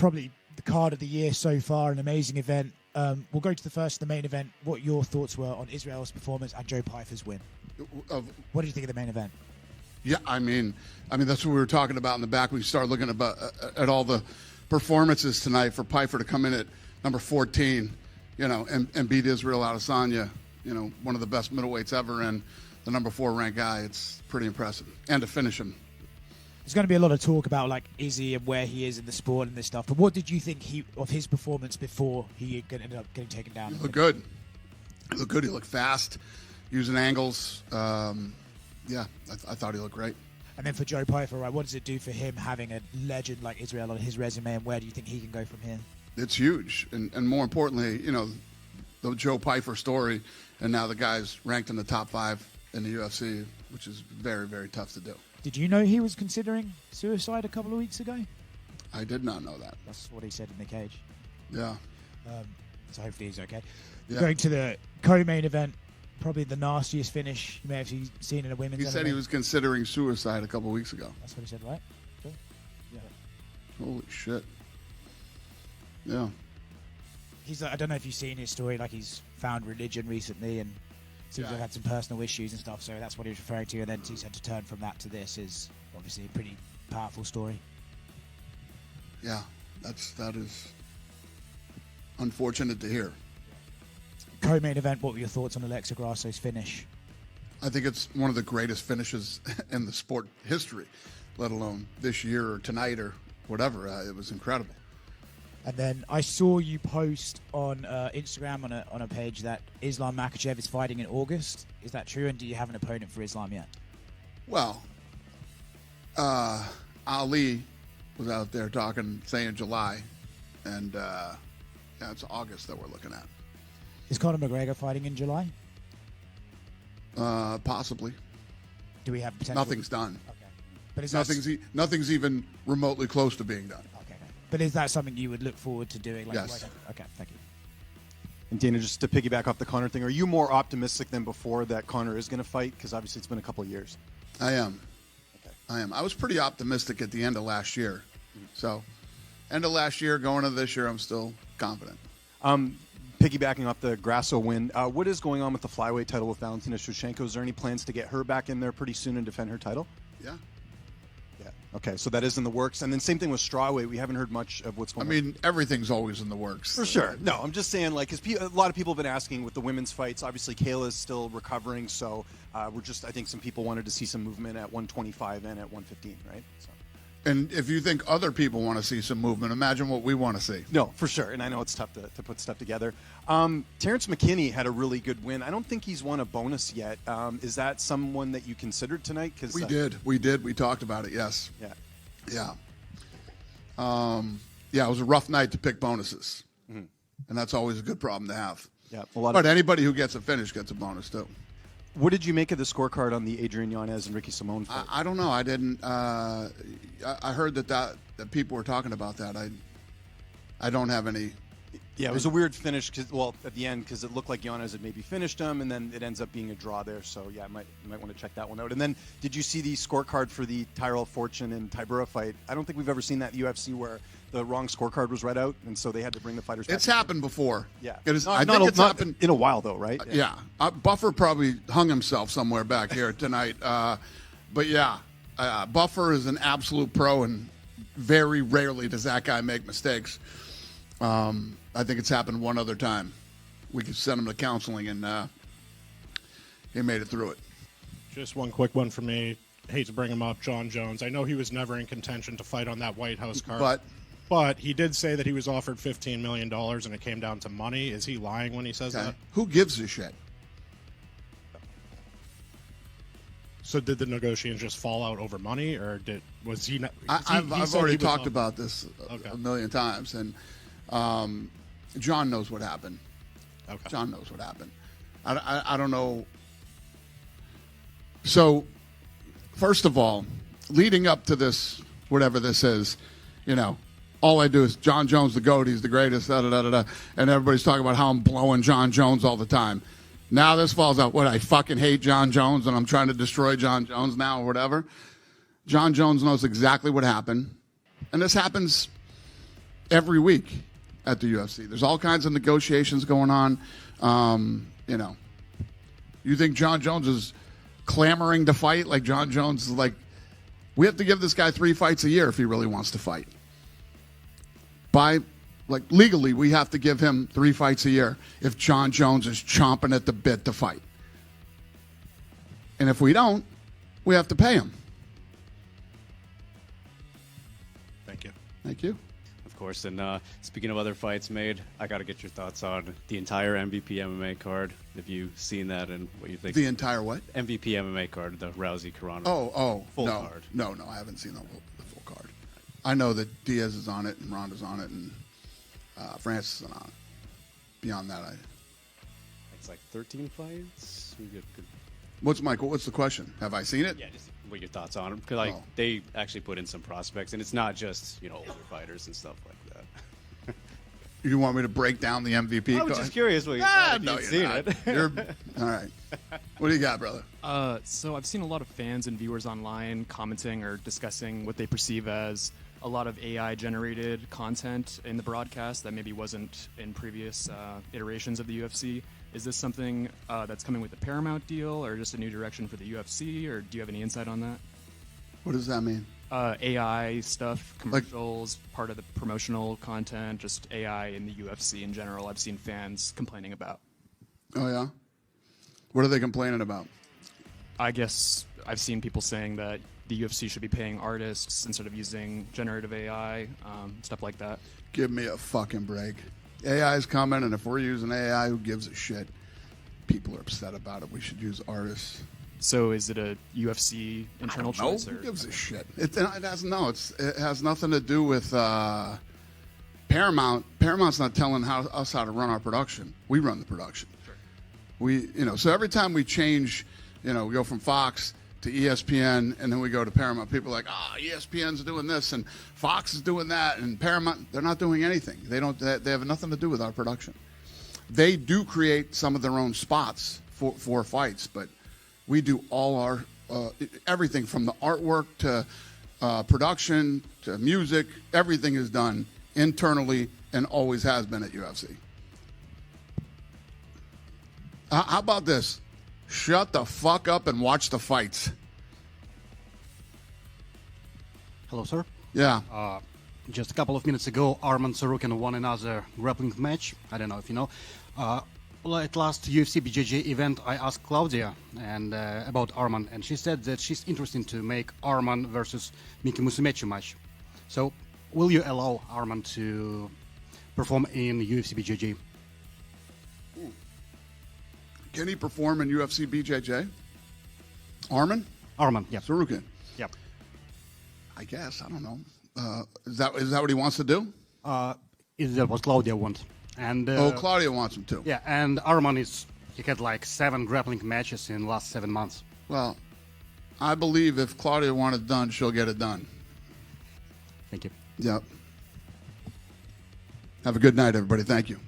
probably the card of the year so far, an amazing event. We'll go to the main event. What your thoughts were on Israel's performance and Joe Pyfer's win? What did you think of the main event? Yeah, I mean that's what we were talking about in the back. We started looking at all the performances tonight for Pyfer to come in at number 14, and beat Israel Adesanya, one of the best middleweights ever and the number 4 ranked guy. It's pretty impressive, and to finish him. There's going to be a lot of talk about like Izzy and where he is in the sport and this stuff. But what did you think of his performance before he ended up getting taken down? He looked good. He looked good. He looked fast, using angles. I thought he looked great. And then for Joe Pyfer, right, what does it do for him having a legend like Israel on his resume, and where do you think he can go from here? It's huge, and more importantly, the Joe Pyfer story, and now the guy's ranked in the top 5 in the UFC, which is very, very tough to do. Did you know he was considering suicide a couple of weeks ago? I did not know that. That's what he said in the cage. Yeah. So hopefully he's okay. Yeah. Going to the co-main event, probably the nastiest finish you may have seen in a women's He said he was considering suicide a couple of weeks ago. That's what he said, right? Cool. Yeah. Holy shit. Yeah. He's I don't know if you've seen his story, like he's found religion recently and seems to have had some personal issues and stuff, so that's what he was referring to, and then he's had to turn from that to this is obviously a pretty powerful story. Yeah, that is unfortunate to hear. Co-main event, what were your thoughts on Alexa Grasso's finish? I think it's one of the greatest finishes in the sport history, let alone this year or tonight or whatever. It was incredible. And then I saw you post on Instagram on a page that Islam Makhachev is fighting in August. Is that true? And do you have an opponent for Islam yet? Well, Ali was out there saying July, and it's August that we're looking at. Is Conor McGregor fighting in July? Possibly. Do we have potential? Nothing's done. Okay. But is nothing's even remotely close to being done. Okay. But is that something you would look forward to doing? Yes. Okay, thank you. And Dana, just to piggyback off the Conor thing, are you more optimistic than before that Conor is going to fight? Because obviously it's been a couple of years. I am. Okay. I am. I was pretty optimistic at the end of last year. So, end of last year, going into this year, I'm still confident. Piggybacking off the Grasso win, what is going on with the flyweight title with Valentina Shevchenko? Is there any plans to get her back in there pretty soon and defend her title? Yeah. Okay, so that is in the works. And then same thing with strawweight. We haven't heard much of what's going on. I mean, everything's always in the works. For sure. No, I'm just saying, because a lot of people have been asking with the women's fights. Obviously, Kayla's still recovering, so I think some people wanted to see some movement at 125 and at 115, right? So. And if you think other people want to see some movement, imagine what we want to see. No, for sure. And I know it's tough to put stuff together. Terrence McKinney had a really good win. I don't think he's won a bonus yet. Is that someone that you considered tonight? Cause, We did. We talked about it, yes. Yeah. It was a rough night to pick bonuses. Mm-hmm. And that's always a good problem to have. Yeah, but anybody who gets a finish gets a bonus, too. What did you make of the scorecard on the Adrian Yanez and Ricky Simone fight? I don't know. I didn't. I heard that people were talking about that. I don't have any. Yeah, it was a weird finish at the end because it looked like Yanez had maybe finished him, and then it ends up being a draw there. So yeah, you might want to check that one out. And then, did you see the scorecard for the Tyrell Fortune and Tybura fight? I don't think we've ever seen that in the UFC where the wrong scorecard was read out, and so they had to bring the fighters back. It's happened before. Yeah, I think it's happened in a while though, right? Yeah. Buffer probably hung himself somewhere back here tonight. But yeah, Buffer is an absolute pro, and very rarely does that guy make mistakes. I think it's happened one other time. We could send him to counseling, and he made it through it. Just one quick one for me. Hate to bring him up, Jon Jones. I know he was never in contention to fight on that White House card. But he did say that he was offered $15 million and it came down to money. Is he lying when he says that? Who gives a shit? So did the negotiations just fall out over money, or was he not? I've already talked about this a million times, and John knows what happened. Okay. John knows what happened. I don't know. So, first of all, leading up to this, whatever this is, all I do is Jon Jones, the GOAT, he's the greatest, and everybody's talking about how I'm blowing Jon Jones all the time. Now this falls out, I fucking hate Jon Jones and I'm trying to destroy Jon Jones now or whatever. Jon Jones knows exactly what happened. And this happens every week at the UFC. There's all kinds of negotiations going on. You know, you think Jon Jones is clamoring to fight? Like Jon Jones is like, we have to give this guy 3 fights a year if he really wants to fight. Legally, we have to give him 3 fights a year if Jon Jones is chomping at the bit to fight. And if we don't, we have to pay him. Thank you. Thank you. Of course, and speaking of other fights made, I got to get your thoughts on the entire MVP MMA card. Have you seen that and what you think? The entire what? MVP MMA card, the Rousey-Carano. Full card. No, I haven't seen the full card. I know that Diaz is on it and Ronda's on it and Francis is on it. Beyond that, It's like 13 fights. We get good. What's the question? Have I seen it? Yeah, just what your thoughts on them? Because they actually put in some prospects, and it's not just older fighters and stuff like that. You want me to break down the MVP I was card? just curious what you thought. No, You've seen not. it. You're all right. What do you got, brother? So I've seen a lot of fans and viewers online commenting or discussing what they perceive as a lot of AI-generated content in the broadcast that maybe wasn't in previous iterations of the UFC. Is this something that's coming with the Paramount deal, or just a new direction for the UFC, or do you have any insight on that? What does that mean? AI stuff, commercials, part of the promotional content, just AI in the UFC in general. I've seen fans complaining about. Oh, yeah? What are they complaining about? I guess I've seen people saying that the UFC should be paying artists instead of using generative AI, stuff like that. Give me a fucking break. AI is coming, and if we're using AI, who gives a shit? People are upset about it. We should use artists. So is it a UFC internal choice? Who gives a shit? It has nothing to do with Paramount. Paramount's not telling us how to run our production. We run the production. Sure. So every time we change, we go from Fox to ESPN, and then we go to Paramount. People are like, ESPN's doing this, and Fox is doing that, and Paramount, they're not doing anything. They have nothing to do with our production. They do create some of their own spots for fights, but we do all our everything from the artwork to production to music. Everything is done internally and always has been at UFC. How about this? Shut the fuck up and watch the fights. Hello, sir. Yeah. Just a couple of minutes ago, Arman Tsarukyan won another grappling match. I don't know if you know. At last UFC BJJ event, I asked Claudia about Arman, and she said that she's interested to make Arman versus Miki Musumeci match. So, will you allow Arman to perform in UFC BJJ? Can he perform in UFC BJJ? Arman? Arman, yeah. Tsarukyan? Yeah. I guess. I don't know. Is that what he wants to do? Is that what Claudia wants? And Claudia wants him to. Yeah, and Arman he had like 7 grappling matches in the last 7 months. Well, I believe if Claudia wants it done, she'll get it done. Thank you. Yep. Have a good night, everybody. Thank you.